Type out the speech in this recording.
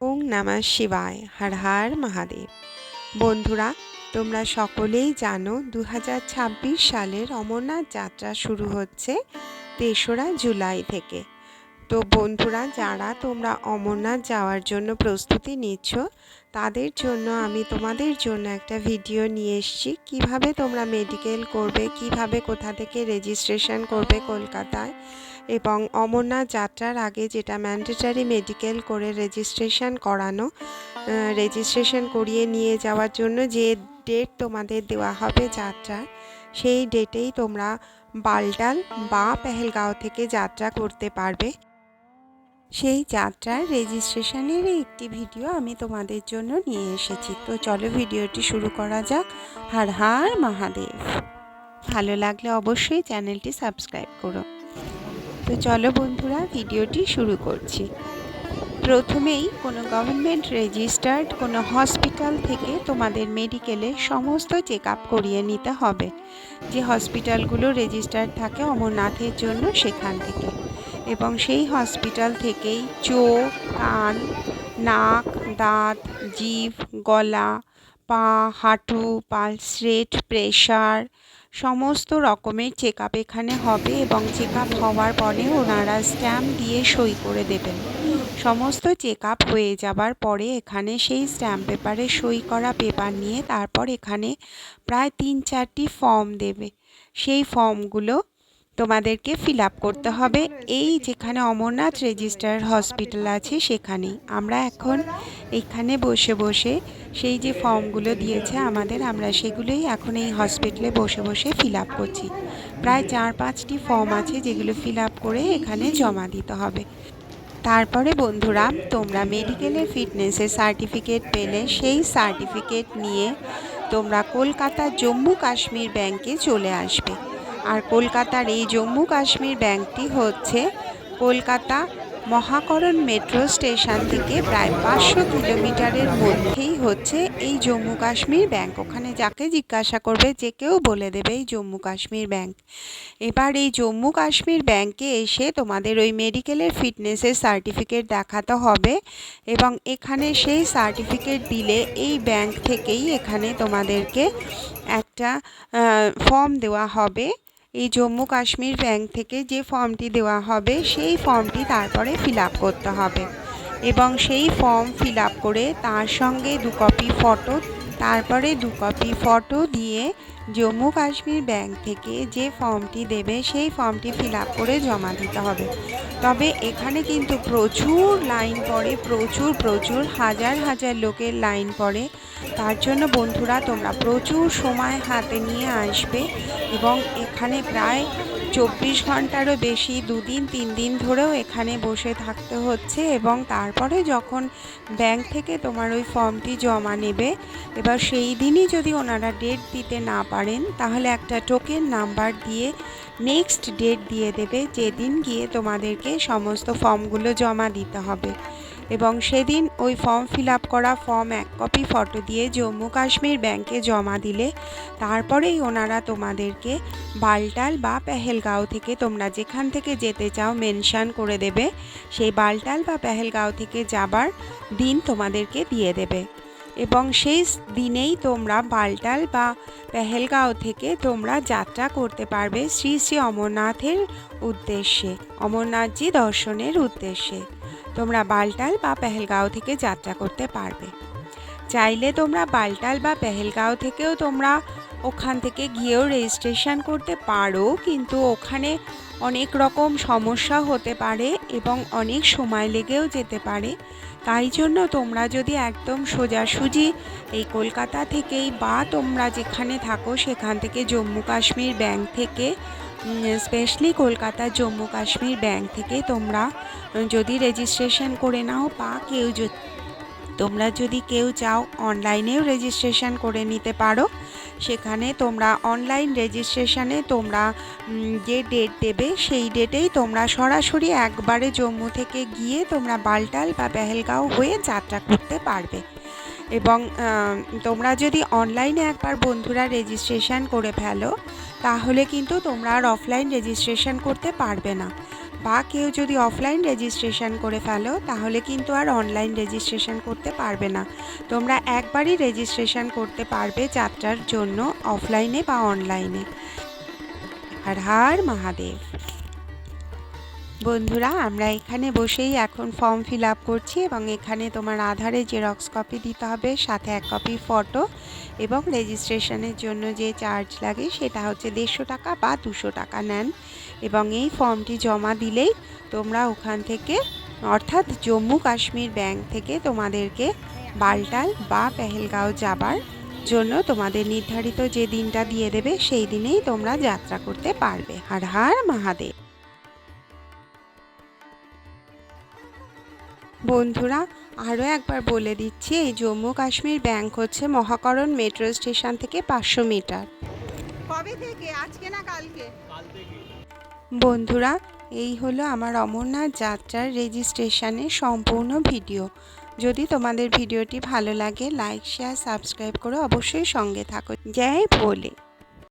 ওং নমঃ শিবায়। হর হর মহাদেব। বন্ধুরা, তোমরা সকলেই জানো 2026 সালের অমরনাথ যাত্রা শুরু হচ্ছে 3রা জুলাই থেকে। তো বন্ধুরা, যারা তোমরা অমরনাথ যাওয়ার জন্য প্রস্তুতি নিচ্ছ, তাদের জন্য আমি তোমাদের জন্য একটা ভিডিও নিয়ে এসেছি। কিভাবে তোমরা মেডিকেল করবে, কিভাবে কোথা থেকে রেজিস্ট্রেশন করবে কলকাতায়, এবং অমরনাথ যাত্রার আগে যেটা ম্যান্ডেটরি মেডিকেল করে রেজিস্ট্রেশন করানো, রেজিস্ট্রেশন করিয়ে নিয়ে যাওয়ার জন্য যে ডেট তোমাদের দেওয়া হবে যাত্রার, সেই ডেটেই তোমরা বালটাল বা পেহেলগাঁও থেকে যাত্রা করতে পারবে। সেই যাত্রার রেজিস্ট্রেশনের একটি ভিডিও আমি তোমাদের জন্য নিয়ে এসেছি। তো চলো ভিডিওটি শুরু করা যাক। হর হর মহাদেব। ভালো লাগলে অবশ্যই চ্যানেলটি সাবস্ক্রাইব করো। তো চলো বন্ধুরা, ভিডিওটি শুরু করছি। প্রথমেই কোনো গভর্নমেন্ট রেজিস্টার্ড কোনো হসপিটাল থেকে তোমাদের মেডিকেলে সমস্ত চেক আপ করিয়ে নিতে হবে, যে হসপিটালগুলো রেজিস্টার্ড থাকে অমরনাথের জন্য সেখান থেকে। এবং সেই হসপিটাল থেকেই চোখ, কান, নাক, দাঁত, জিভ, গলা, পা, হাঁটু, পালস রেট, প্রেশার, সমস্ত রকমের চেক আপ এখানে হবে। এবং চেক আপ হওয়ার পরে ওনারা স্ট্যাম্প দিয়ে সই করে দেবেন। সমস্ত চেক আপ হয়ে যাবার পরে এখানে সেই স্ট্যাম্প পেপারে সই করা পেপার নিয়ে তারপর এখানে প্রায় 3-4টি ফর্ম দেবে। সেই ফর্মগুলো তোমাদেরকে ফিল আপ করতে হবে। এই যেখানে অমরনাথ রেজিস্টার্ড হসপিটাল আছে সেখানেই আমরা এখন এখানে বসে বসে সেই যে ফর্মগুলো দিয়েছে আমাদের, আমরা সেগুলোই এখন এই হসপিটালে বসে বসে ফিল আপ করছি। প্রায় 4-5টি ফর্ম আছে যেগুলো ফিল আপ করে এখানে জমা দিতে হবে। তারপরে বন্ধুরা, তোমরা মেডিকেলের ফিটনেসের সার্টিফিকেট পেলে সেই সার্টিফিকেট নিয়ে তোমরা কলকাতার জম্মু কাশ্মীর ব্যাংকে চলে আসবে। আর কলকাতার এই জম্মু কাশ্মীর ব্যাংকটি হচ্ছে কলকাতা মহাকরণ মেট্রো স্টেশন থেকে প্রায় 500 কিলোমিটারের মধ্যেই হচ্ছে এই জম্মু কাশ্মীর ব্যাংক। ওখানে যাকে জিজ্ঞাসা করবে যে কেউ বলে দেবে এই জম্মু কাশ্মীর ব্যাংক। এবার এই জম্মু কাশ্মীর ব্যাংকে এসে তোমাদের ওই মেডিকেলের ফিটনেসের সার্টিফিকেট দেখাতে হবে। এবং এখানে সেই সার্টিফিকেট দিলে এই ব্যাংক থেকেই এখানে তোমাদেরকে একটা ফর্ম দেওয়া হবে। এই জম্মু কাশ্মীর ব্যাংক থেকে যে ফর্মটি দেওয়া হবে সেই ফর্মটি তারপরে ফিল আপ করতে হবে। এবং সেই ফর্ম ফিল আপ করে তার সঙ্গে 2 কপি ফটো, তারপরে 2 কপি ফটো দিয়ে জম্মু কাশ্মীর ব্যাংক থেকে যে ফর্মটি দেবে সেই ফর্মটি ফিল আপ করে জমা দিতে হবে। তবে এখানে কিন্তু প্রচুর লাইন পড়ে, প্রচুর হাজার হাজার লোকের লাইন পড়ে। তার জন্য বন্ধুরা, তোমরা প্রচুর সময় হাতে নিয়ে আসবে। এবং এখানে প্রায় 24 ঘন্টারও বেশি 2 দিন 3 দিন ধরেও এখানে বসে থাকতে হচ্ছে। এবং তারপরে যখন ব্যাংক থেকে তোমার ওই ফর্মটি জমা নেবে, এবার সেই দিনই যদি ওনারা ডেট দিতে না পারেন তাহলে একটা টোকেন নাম্বার দিয়ে নেক্সট ডেট দিয়ে দেবে, যেদিন গিয়ে তোমাদেরকে সমস্ত ফর্মগুলো জমা দিতে হবে। এবং সেদিন ওই ফর্ম ফিল আপ করা ফর্ম 1 কপি ফটো দিয়ে জম্মু কাশ্মীর ব্যাংকে জমা দিলে তারপরেই ওনারা তোমাদেরকে বালটাল বা পেহেলগাঁও থেকে তোমরা যেখান থেকে যেতে চাও মেনশান করে দেবে, সেই বালটাল বা পেহেলগাঁও থেকে যাবার দিন তোমাদেরকে দিয়ে দেবে। এবং সেই দিনেই তোমরা বালটাল বা পেহেলগাঁও থেকে তোমরা যাত্রা করতে পারবে শ্রী শ্রী অমরনাথের উদ্দেশ্যে, অমরনাথজি দর্শনের উদ্দেশ্যে। তোমরা বালটাল বা পেহেলগাঁও থেকে যাত্রা করতে পারবে। চাইলে তোমরা বালটাল বা পেহেলগাঁও থেকেও তোমরা ওখান থেকে গিয়েও রেজিস্ট্রেশন করতে পারো, কিন্তু ওখানে অনেক রকম সমস্যা হতে পারে এবং অনেক সময় লেগেও যেতে পারে। তাই জন্য তোমরা যদি একদম সোজাসুজি এই কলকাতা থেকেই বা তোমরা যেখানে থাকো সেখান থেকে জম্মু কাশ্মীর ব্যাংক থেকে, স্পেশালি কলকাতা জম্মু কাশ্মীর ব্যাংক থেকে তোমরা যদি রেজিস্ট্রেশন করে নাও, বা তোমরা যদি কেউ চাও অনলাইনেও রেজিস্ট্রেশন করে নিতে পারো। সেখানে তোমরা অনলাইন রেজিস্ট্রেশনে তোমরা যে ডেট দেবে সেই ডেটেই তোমরা সরাসরি একবারে জম্মু থেকে গিয়ে তোমরা বালটাল বা পেহেলগাঁও হয়ে যাত্রা করতে পারবে। এবং তোমরা যদি অনলাইনে একবার বন্ধুরা রেজিস্ট্রেশন করে ফেলো তাহলে কিন্তু তোমরা আর অফলাইন রেজিস্ট্রেশন করতে পারবে না। বা কেউ যদি অফলাইন রেজিস্ট্রেশন করে ফেলো তাহলে কিন্তু আর অনলাইন রেজিস্ট্রেশন করতে পারবে না। তোমরা একবারই রেজিস্ট্রেশন করতে পারবে যাত্রার জন্য, অফলাইনে বা অনলাইনে। হর হর মহাদেব। বন্ধুরা, আমরা এখানে বসেই এখন ফর্ম ফিল আপ করছি এবং এখানে তোমার আধারে জেরক্স কপি দিতে হবে, সাথে 1 কপি ফটো, এবং রেজিস্ট্রেশনের জন্য যে চার্জ লাগে সেটা হচ্ছে 150 টাকা বা 200 টাকা নেন। এবং এই ফর্মটি জমা দিলেই তোমরা ওখান থেকে, অর্থাৎ জম্মু কাশ্মীর ব্যাংক থেকে তোমাদেরকে বালটাল বা পেহেলগাঁও যাবার জন্য তোমাদের নির্ধারিত যে দিনটা দিয়ে দেবে সেই দিনেই তোমরা যাত্রা করতে পারবে। হর হর মহাদেব। বন্ধুরা, আরও একবার বলে দিচ্ছি, এই জম্মু কাশ্মীর ব্যাংক হচ্ছে মহাকরণ মেট্রো স্টেশন থেকে 500 মিটার। কবে থেকে? আজকে না কালকে? বন্ধুরা, এই হলো আমার অমরনাথ যাত্রার রেজিস্ট্রেশনের সম্পূর্ণ ভিডিও। যদি তোমাদের ভিডিওটি ভালো লাগে, লাইক, শেয়ার, সাবস্ক্রাইব করে অবশ্যই সঙ্গে থাকো। জয় ভোলে।